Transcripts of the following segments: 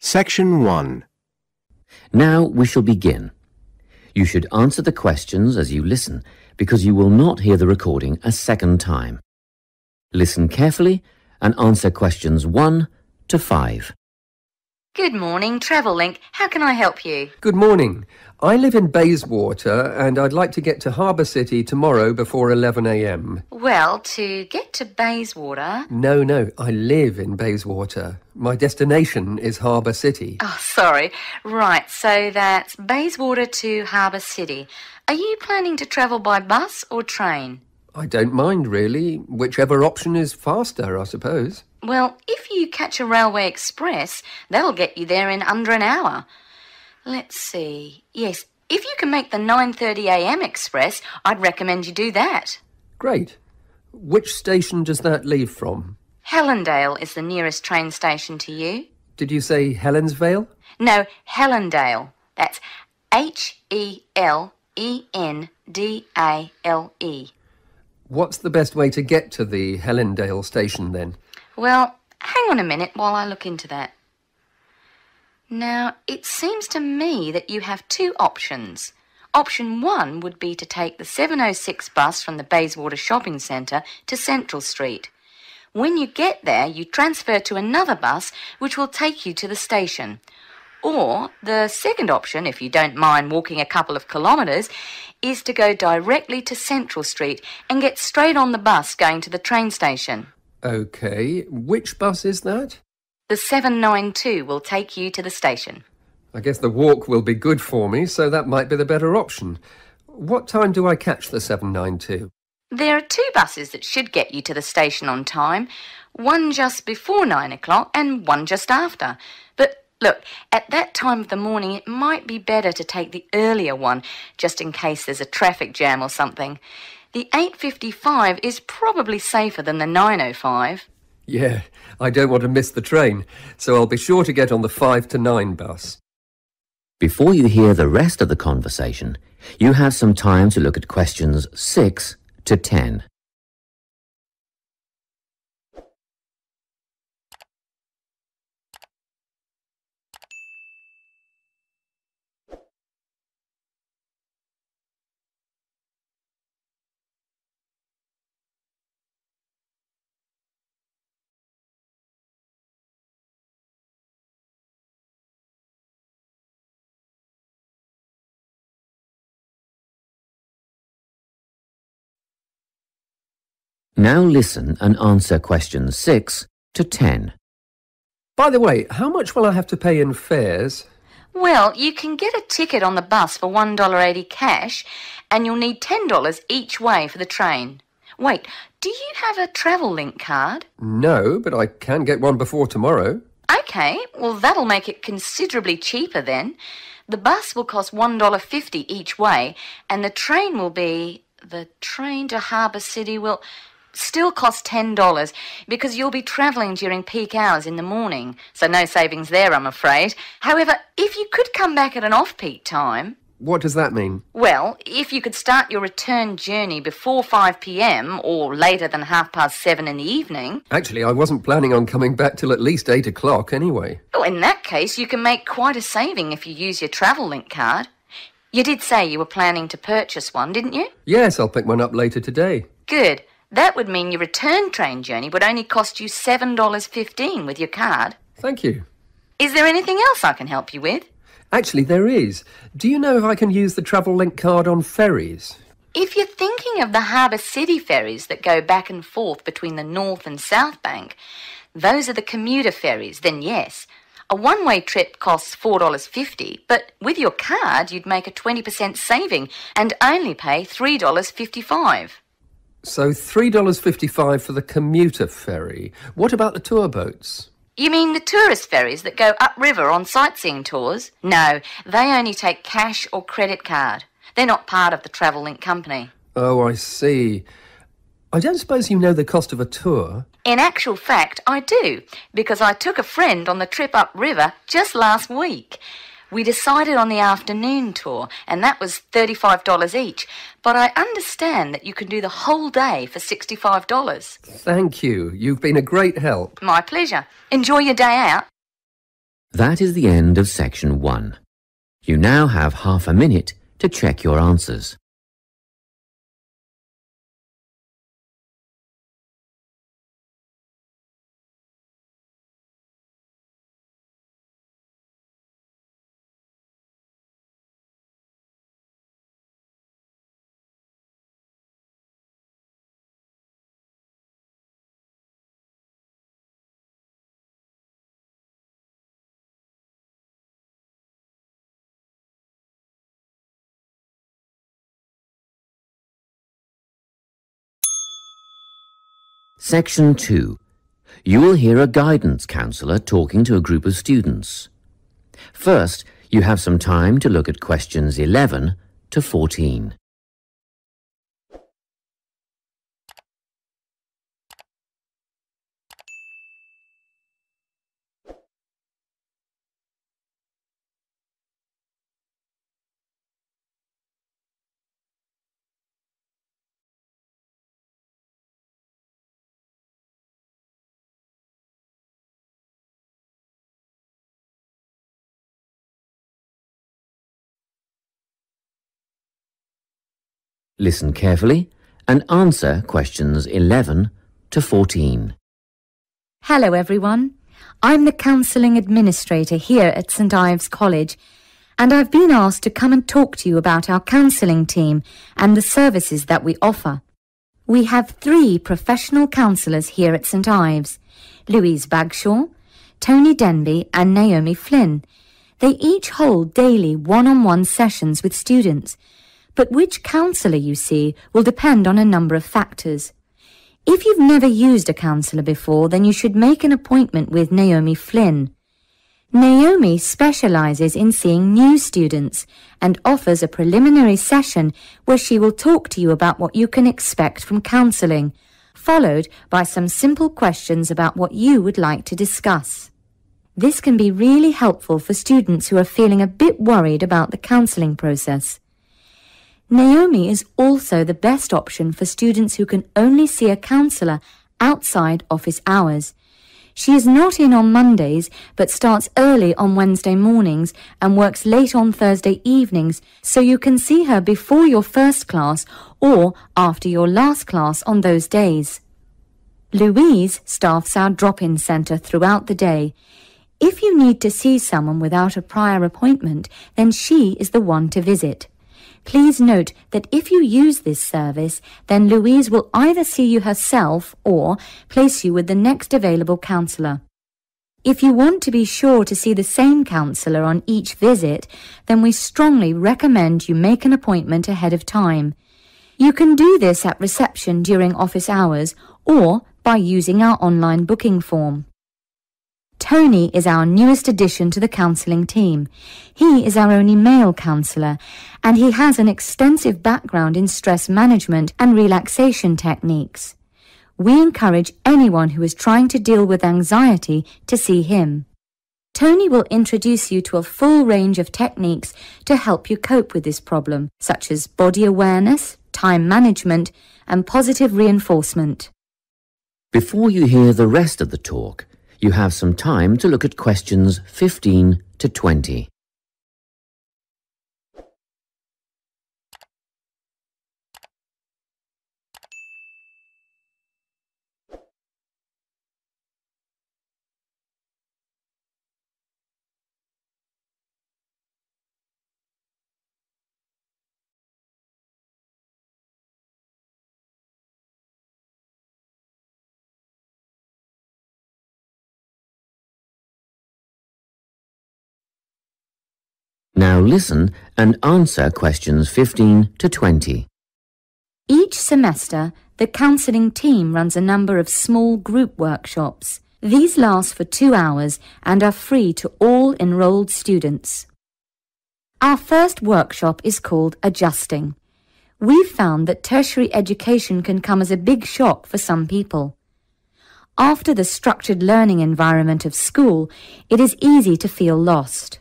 Section 1. Now we shall begin. You should answer the questions as you listen, because you will not hear the recording a second time. Listen carefully and answer questions 1 to 5. Good morning, Travel Link. How can I help you? Good morning. I live in Bayswater and I'd like to get to Harbour City tomorrow before 11 a.m. Well, to get to Bayswater... No, I live in Bayswater. My destination is Harbour City. Oh, sorry. Right, so that's Bayswater to Harbour City. Are you planning to travel by bus or train? I don't mind, really. Whichever option is faster, I suppose. Well, if you catch a railway express, that'll get you there in under an hour. Let's see. Yes, if you can make the 9:30 a.m. express, I'd recommend you do that. Great. Which station does that leave from? Helendale is the nearest train station to you. Did you say Helensvale? No, Helendale. That's Helendale. What's the best way to get to the Helendale station then? Well, hang on a minute while I look into that. Now, it seems to me that you have two options. Option 1 would be to take the 7:06 bus from the Bayswater Shopping Centre to Central Street. When you get there, you transfer to another bus which will take you to the station. Or the second option, if you don't mind walking a couple of kilometres, is to go directly to Central Street and get straight on the bus going to the train station. OK. Which bus is that? The 792 will take you to the station. I guess the walk will be good for me, so that might be the better option. What time do I catch the 792? There are two buses that should get you to the station on time, one just before 9 o'clock and one just after. But look, at that time of the morning it might be better to take the earlier one, just in case there's a traffic jam or something. The 8:55 is probably safer than the 9:05. Yeah, I don't want to miss the train, so I'll be sure to get on the 5 to 9 bus. Before you hear the rest of the conversation, you have some time to look at questions 6 to 10. Now listen and answer questions 6 to 10. By the way, how much will I have to pay in fares? Well, you can get a ticket on the bus for $1.80 cash, and you'll need $10 each way for the train. Wait, do you have a Travel Link card? No, but I can get one before tomorrow. OK, well, that'll make it considerably cheaper then. The bus will cost $1.50 each way, and the train will be... The train to Harbour City will... still cost $10 because you'll be travelling during peak hours in the morning, so no savings there, I'm afraid. However, if you could come back at an off-peak time... What does that mean? Well, if you could start your return journey before 5 p.m. or later than 7:30 in the evening... Actually, I wasn't planning on coming back till at least 8 o'clock anyway. Oh, in that case, you can make quite a saving if you use your Travel Link card. You did say you were planning to purchase one, didn't you? Yes, I'll pick one up later today. Good. That would mean your return train journey would only cost you $7.15 with your card. Thank you. Is there anything else I can help you with? Actually, there is. Do you know if I can use the Travel Link card on ferries? If you're thinking of the Harbour City ferries that go back and forth between the North and South Bank, those are the commuter ferries, then yes. A one-way trip costs $4.50, but with your card you'd make a 20% saving and only pay $3.55. So $3.55 for the commuter ferry. What about the tour boats? You mean the tourist ferries that go upriver on sightseeing tours? No, they only take cash or credit card. They're not part of the Travel Link company. Oh, I see. I don't suppose you know the cost of a tour? In actual fact, I do, because I took a friend on the trip upriver just last week. We decided on the afternoon tour, and that was $35 each. But I understand that you can do the whole day for $65. Thank you. You've been a great help. My pleasure. Enjoy your day out. That is the end of section 1. You now have half a minute to check your answers. Section 2. You will hear a guidance counsellor talking to a group of students. First, you have some time to look at questions 11 to 14. Listen carefully and answer questions 11 to 14. Hello everyone. I'm the Counselling Administrator here at St Ives College, and I've been asked to come and talk to you about our counselling team and the services that we offer. We have 3 professional counsellors here at St Ives: Louise Bagshaw, Tony Denby and Naomi Flynn. They each hold daily one-on-one sessions with students, but which counsellor you see will depend on a number of factors. If you've never used a counsellor before, then you should make an appointment with Naomi Flynn. Naomi specialises in seeing new students and offers a preliminary session where she will talk to you about what you can expect from counselling, followed by some simple questions about what you would like to discuss. This can be really helpful for students who are feeling a bit worried about the counselling process. Naomi is also the best option for students who can only see a counsellor outside office hours. She is not in on Mondays, but starts early on Wednesday mornings and works late on Thursday evenings, so you can see her before your first class or after your last class on those days. Louise staffs our drop-in centre throughout the day. If you need to see someone without a prior appointment, then she is the one to visit. Please note that if you use this service, then Louise will either see you herself or place you with the next available counsellor. If you want to be sure to see the same counsellor on each visit, then we strongly recommend you make an appointment ahead of time. You can do this at reception during office hours or by using our online booking form. Tony is our newest addition to the counselling team. He is our only male counsellor, and he has an extensive background in stress management and relaxation techniques. We encourage anyone who is trying to deal with anxiety to see him. Tony will introduce you to a full range of techniques to help you cope with this problem, such as body awareness, time management, and positive reinforcement. Before you hear the rest of the talk, you have some time to look at questions 15 to 20. Now listen and answer questions 15 to 20. Each semester, the counselling team runs a number of small group workshops. These last for 2 hours and are free to all enrolled students. Our first workshop is called Adjusting. We've found that tertiary education can come as a big shock for some people. After the structured learning environment of school, it is easy to feel lost.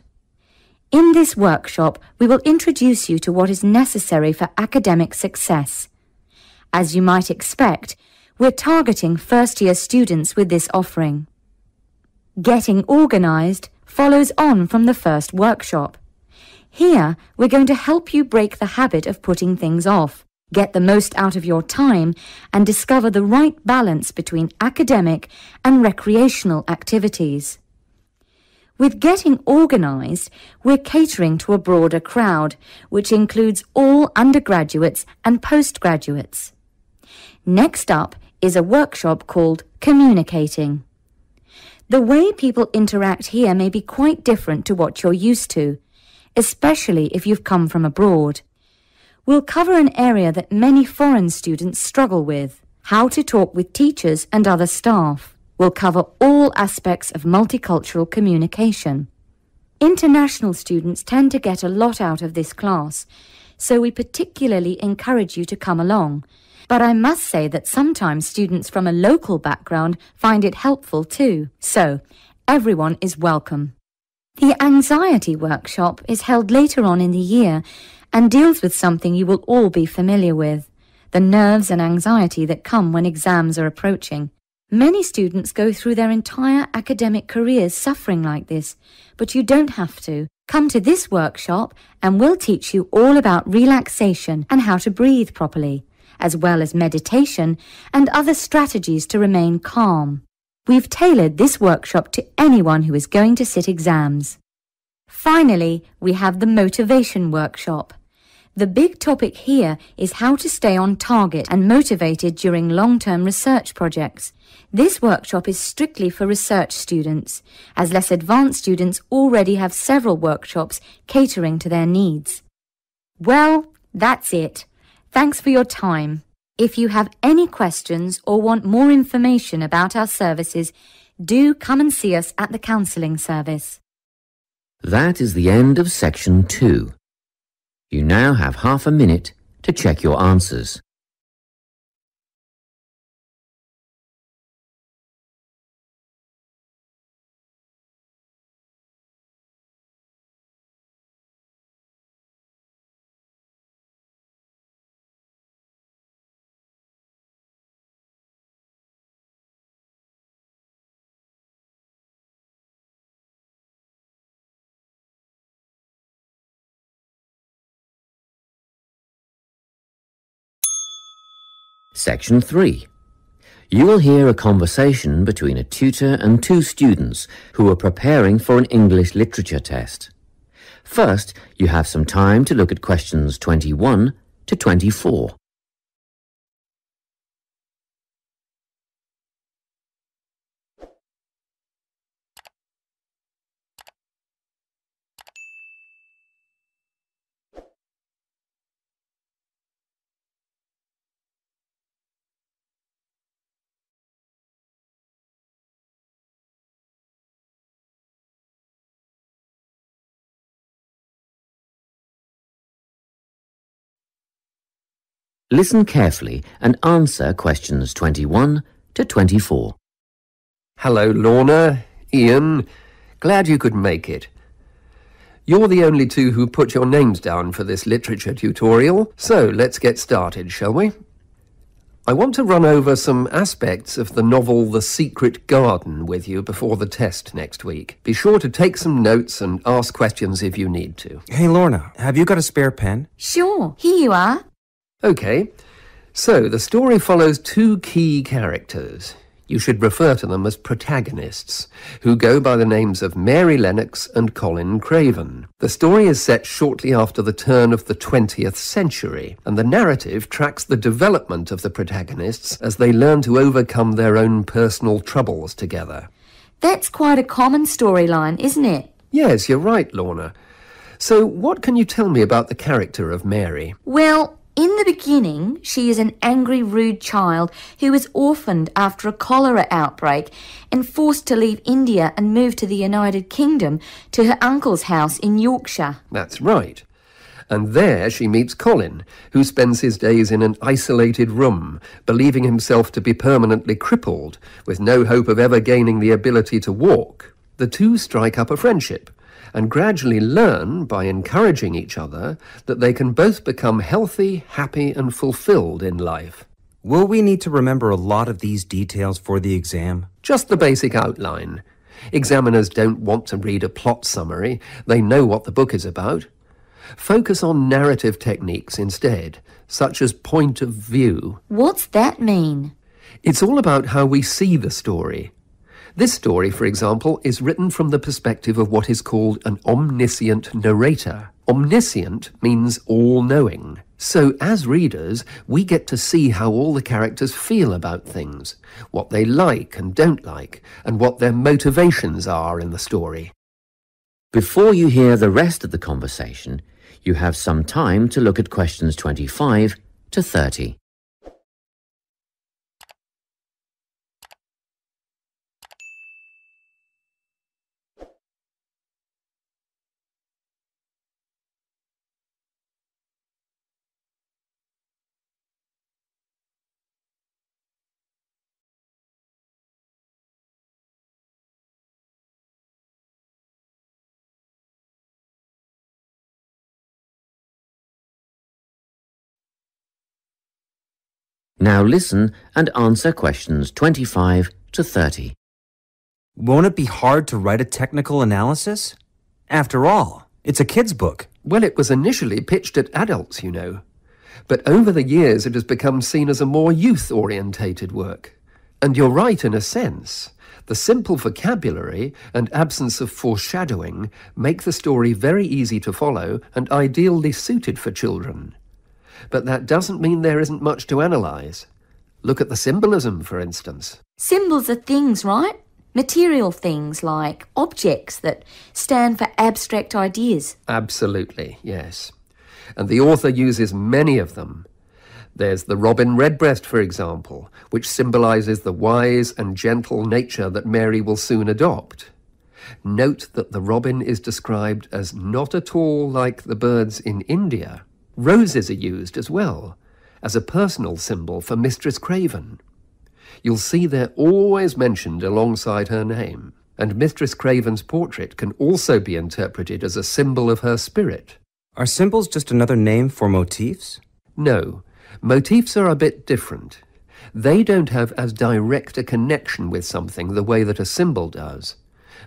In this workshop, we will introduce you to what is necessary for academic success. As you might expect, we're targeting first-year students with this offering. Getting organised, follows on from the first workshop. Here, we're going to help you break the habit of putting things off, get the most out of your time, and discover the right balance between academic and recreational activities. With getting organised, we're catering to a broader crowd, which includes all undergraduates and postgraduates. Next up is a workshop called Communicating. The way people interact here may be quite different to what you're used to, especially if you've come from abroad. We'll cover an area that many foreign students struggle with: how to talk with teachers and other staff. We'll cover all aspects of multicultural communication. International students tend to get a lot out of this class, so we particularly encourage you to come along. But I must say that sometimes students from a local background find it helpful too. So, everyone is welcome. The anxiety workshop is held later on in the year and deals with something you will all be familiar with: the nerves and anxiety that come when exams are approaching. Many students go through their entire academic careers suffering like this, but you don't have to. Come to this workshop and we'll teach you all about relaxation and how to breathe properly, as well as meditation and other strategies to remain calm. We've tailored this workshop to anyone who is going to sit exams. Finally, we have the motivation workshop. The big topic here is how to stay on target and motivated during long-term research projects. This workshop is strictly for research students, as less advanced students already have several workshops catering to their needs. Well, that's it. Thanks for your time. If you have any questions or want more information about our services, do come and see us at the counselling service. That is the end of section 2. You now have half a minute to check your answers. Section 3. You will hear a conversation between a tutor and 2 students who are preparing for an English literature test. First, you have some time to look at questions 21 to 24. Listen carefully and answer questions 21 to 24. Hello, Lorna, Ian. Glad you could make it. You're the only 2 who put your names down for this literature tutorial, so let's get started, shall we? I want to run over some aspects of the novel The Secret Garden with you before the test next week. Be sure to take some notes and ask questions if you need to. Hey, Lorna, have you got a spare pen? Sure, here you are. OK, so the story follows 2 key characters. You should refer to them as protagonists, who go by the names of Mary Lennox and Colin Craven. The story is set shortly after the turn of the 20th century, and the narrative tracks the development of the protagonists as they learn to overcome their own personal troubles together. That's quite a common storyline, isn't it? Yes, you're right, Lorna. So what can you tell me about the character of Mary? Well, in the beginning, she is an angry, rude child who was orphaned after a cholera outbreak and forced to leave India and move to the United Kingdom to her uncle's house in Yorkshire. That's right. And there she meets Colin, who spends his days in an isolated room, believing himself to be permanently crippled, with no hope of ever gaining the ability to walk. The 2 strike up a friendship, and gradually learn, by encouraging each other, that they can both become healthy, happy and fulfilled in life. Will we need to remember a lot of these details for the exam? Just the basic outline. Examiners don't want to read a plot summary. They know what the book is about. Focus on narrative techniques instead, such as point of view. What's that mean? It's all about how we see the story. This story, for example, is written from the perspective of what is called an omniscient narrator. Omniscient means all-knowing. So, as readers, we get to see how all the characters feel about things, what they like and don't like, and what their motivations are in the story. Before you hear the rest of the conversation, you have some time to look at questions 25 to 30. Now listen and answer questions 25 to 30. Won't it be hard to write a technical analysis? After all, it's a kid's book. Well, it was initially pitched at adults, you know. But over the years it has become seen as a more youth-orientated work. And you're right in a sense. The simple vocabulary and absence of foreshadowing make the story very easy to follow and ideally suited for children. But that doesn't mean there isn't much to analyse. Look at the symbolism, for instance. Symbols are things, right? Material things like objects that stand for abstract ideas. Absolutely, yes. And the author uses many of them. There's the robin redbreast, for example, which symbolises the wise and gentle nature that Mary will soon adopt. Note that the robin is described as not at all like the birds in India. Roses are used as well, as a personal symbol for Mistress Craven. You'll see they're always mentioned alongside her name, and Mistress Craven's portrait can also be interpreted as a symbol of her spirit. Are symbols just another name for motifs? No, motifs are a bit different. They don't have as direct a connection with something the way that a symbol does.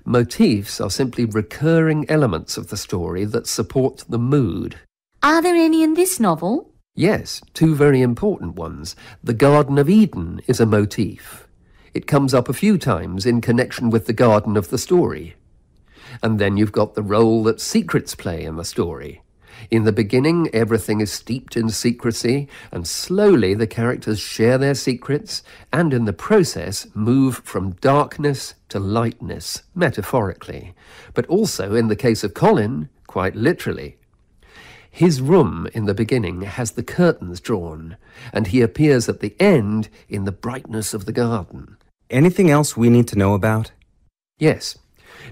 Motifs are simply recurring elements of the story that support the mood. Are there any in this novel? Yes, two very important ones. The Garden of Eden is a motif. It comes up a few times in connection with the garden of the story. And then you've got the role that secrets play in the story. In the beginning, everything is steeped in secrecy, and slowly the characters share their secrets, and in the process move from darkness to lightness, metaphorically, but also, in the case of Colin, quite literally. His room in the beginning has the curtains drawn, and he appears at the end in the brightness of the garden. Anything else we need to know about? Yes.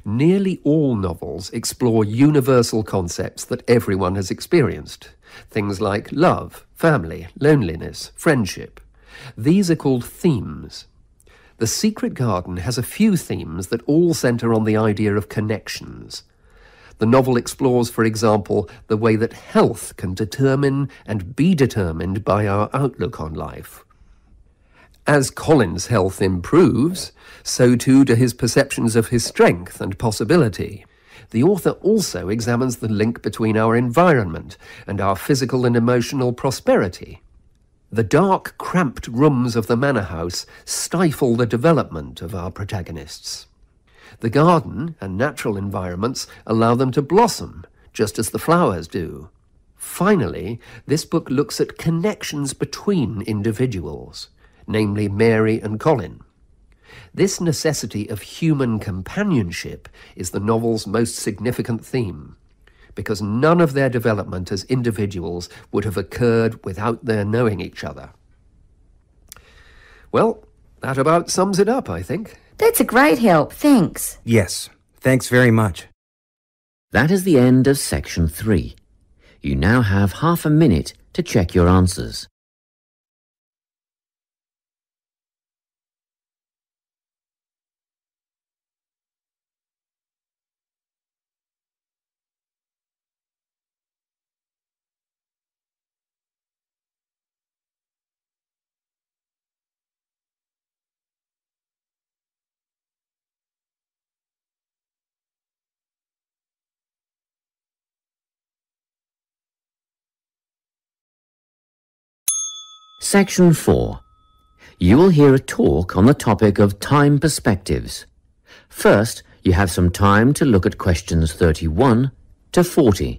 Nearly all novels explore universal concepts that everyone has experienced. Things like love, family, loneliness, friendship. These are called themes. The Secret Garden has a few themes that all centre on the idea of connections. The novel explores, for example, the way that health can determine and be determined by our outlook on life. As Colin's health improves, so too do his perceptions of his strength and possibility. The author also examines the link between our environment and our physical and emotional prosperity. The dark, cramped rooms of the manor house stifle the development of our protagonists. The garden and natural environments allow them to blossom, just as the flowers do. Finally, this book looks at connections between individuals, namely Mary and Colin. This necessity of human companionship is the novel's most significant theme, because none of their development as individuals would have occurred without their knowing each other. Well, that about sums it up, I think. That's a great help, thanks. Yes, thanks very much. That is the end of section 3. You now have half a minute to check your answers. Section 4. You will hear a talk on the topic of time perspectives. First, you have some time to look at questions 31 to 40.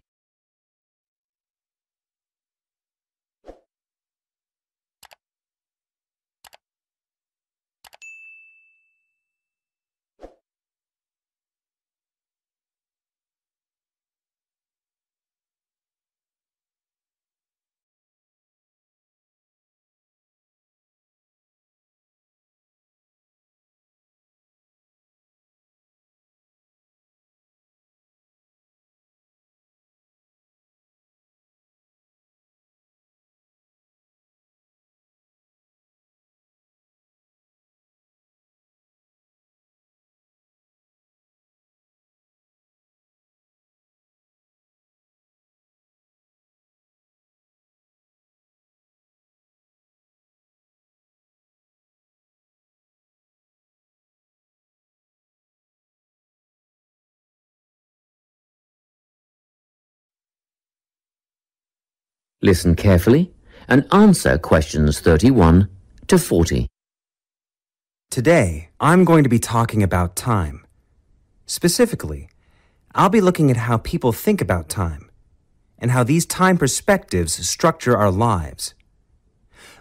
Listen carefully and answer questions 31 to 40. Today, I'm going to be talking about time. Specifically, I'll be looking at how people think about time and how these time perspectives structure our lives.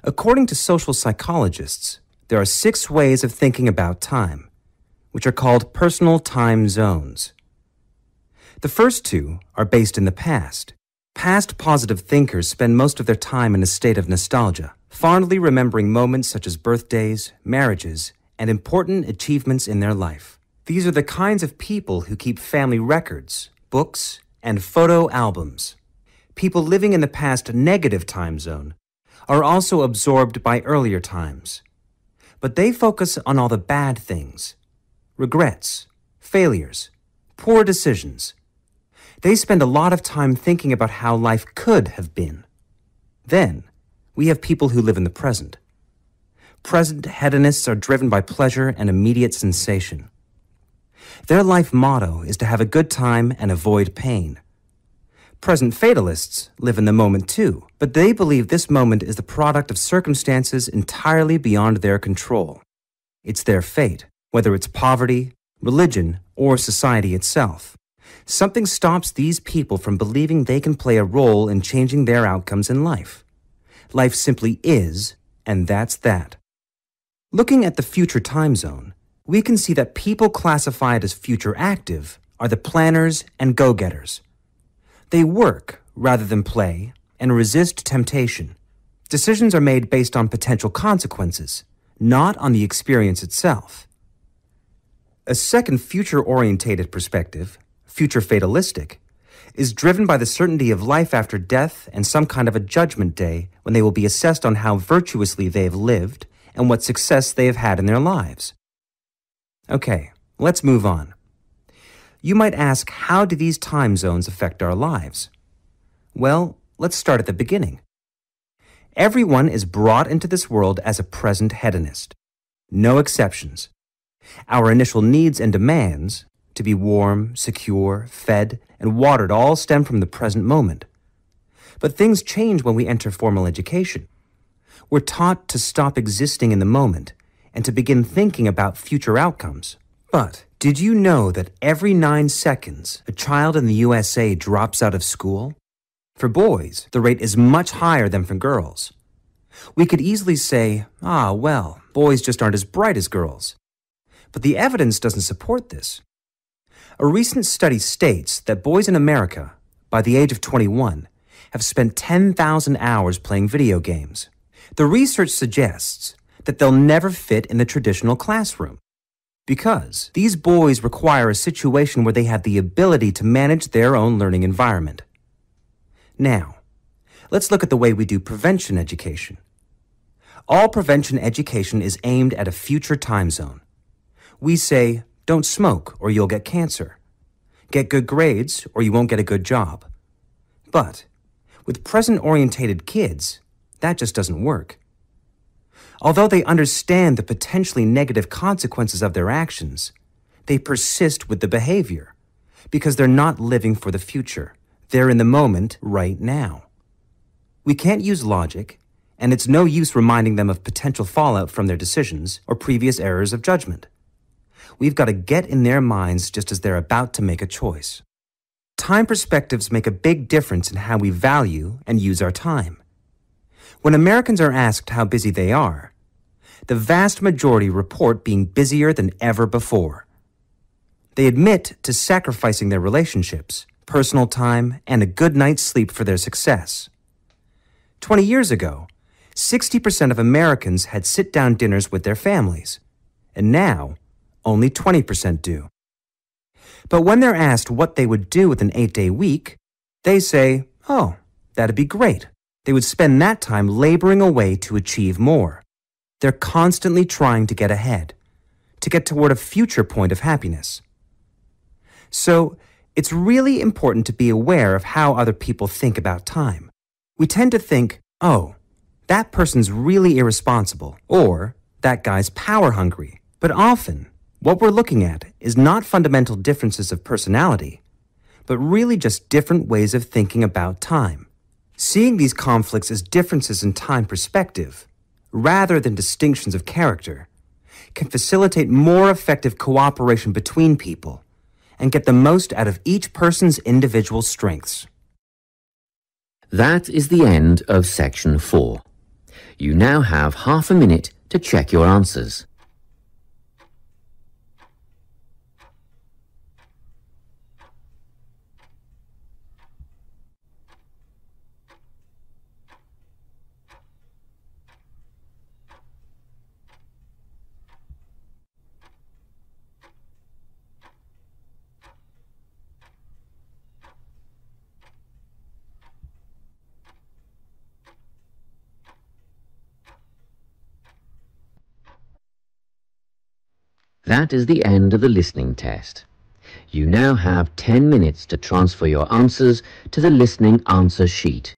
According to social psychologists, there are 6 ways of thinking about time, which are called personal time zones. The first 2 are based in the past. Past positive thinkers spend most of their time in a state of nostalgia, fondly remembering moments such as birthdays, marriages, and important achievements in their life. These are the kinds of people who keep family records, books, and photo albums. People living in the past negative time zone are also absorbed by earlier times, but they focus on all the bad things, regrets, failures, poor decisions. They spend a lot of time thinking about how life could have been. Then, we have people who live in the present. Present hedonists are driven by pleasure and immediate sensation. Their life motto is to have a good time and avoid pain. Present fatalists live in the moment too, but they believe this moment is the product of circumstances entirely beyond their control. It's their fate, whether it's poverty, religion, or society itself. Something stops these people from believing they can play a role in changing their outcomes in life. Life simply is, and that's that. Looking at the future time zone, we can see that people classified as future active are the planners and go-getters. They work rather than play and resist temptation. Decisions are made based on potential consequences, not on the experience itself. A second future-orientated perspective, future fatalistic, is driven by the certainty of life after death and some kind of a judgment day when they will be assessed on how virtuously they have lived and what success they have had in their lives. Okay, let's move on. You might ask, how do these time zones affect our lives? Well, let's start at the beginning. Everyone is brought into this world as a present hedonist. No exceptions. Our initial needs and demands, to be warm, secure, fed, and watered, all stem from the present moment. But things change when we enter formal education. We're taught to stop existing in the moment and to begin thinking about future outcomes. But did you know that every 9 seconds, a child in the USA drops out of school? For boys, the rate is much higher than for girls. We could easily say, well, boys just aren't as bright as girls. But the evidence doesn't support this. A recent study states that boys in America, by the age of 21, have spent 10,000 hours playing video games. The research suggests that they'll never fit in the traditional classroom because these boys require a situation where they have the ability to manage their own learning environment. Now, let's look at the way we do prevention education. All prevention education is aimed at a future time zone. We say, don't smoke or you'll get cancer. Get good grades or you won't get a good job. But with present-orientated kids, that just doesn't work. Although they understand the potentially negative consequences of their actions, they persist with the behavior because they're not living for the future. They're in the moment right now. We can't use logic, and it's no use reminding them of potential fallout from their decisions or previous errors of judgment. We've got to get in their minds just as they're about to make a choice. Time perspectives make a big difference in how we value and use our time. When Americans are asked how busy they are, the vast majority report being busier than ever before. They admit to sacrificing their relationships, personal time, and a good night's sleep for their success. 20 years ago, 60% of Americans had sit-down dinners with their families, and now only 20% do. But when they're asked what they would do with an 8-day week, they say, oh, that'd be great. They would spend that time laboring away to achieve more. They're constantly trying to get ahead, to get toward a future point of happiness. So, it's really important to be aware of how other people think about time. We tend to think, oh, that person's really irresponsible, or that guy's power hungry. But often, what we're looking at is not fundamental differences of personality, but really just different ways of thinking about time. Seeing these conflicts as differences in time perspective, rather than distinctions of character, can facilitate more effective cooperation between people and get the most out of each person's individual strengths. That is the end of section 4. You now have half a minute to check your answers. That is the end of the listening test. You now have 10 minutes to transfer your answers to the listening answer sheet.